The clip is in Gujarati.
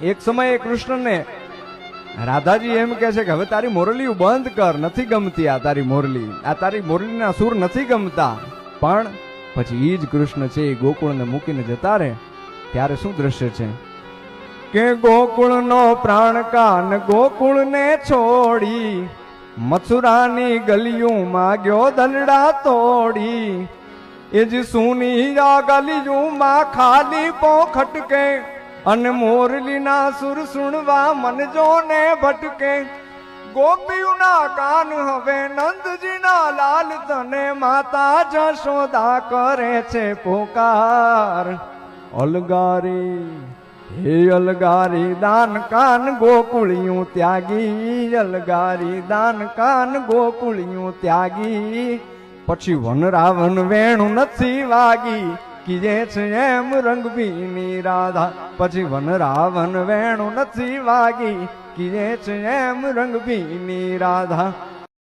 એક સમયે કૃષ્ણને રાધાજી એમ કહે છે કે હવે તારી મોરલી બંધ કર, નથી ગમતી આ તારી મોરલી, આ તારી મોરલીના સુર નથી ગમતા. પણ પછી ઈ જ કૃષ્ણ છે એ ગોકુળને મૂકીને જતા રહે ત્યારે શું દ્રશ્ય છે કે ગોકુળનો પ્રાણ કાન ગોકુળને છોડી મથુરાની ગલીઓમાં ગયો દલડા તોડી. એ જ સુની આ ગલીઓમાં ખાલી પો ખટકે અને મોરલીના સુર સુણવા મન જોને ભટકે. ગોપીઓના કાન હવે નંદજીના લાલ તને માતા જશોદા કરે છે પોકાર. અલગારી હે અલગારી દાન કાન ગોકુળિયું ત્યાગી, અલગારી દાન કાન ગોકુળિયું ત્યાગી. પછી વન રાવણ વેણું નથી વાગી કીજે છે એમ રંગભીની રાધા. પછી વન રાવણ વેણું નથી વાગી કીજે છે એમ રંગભીની રાધા.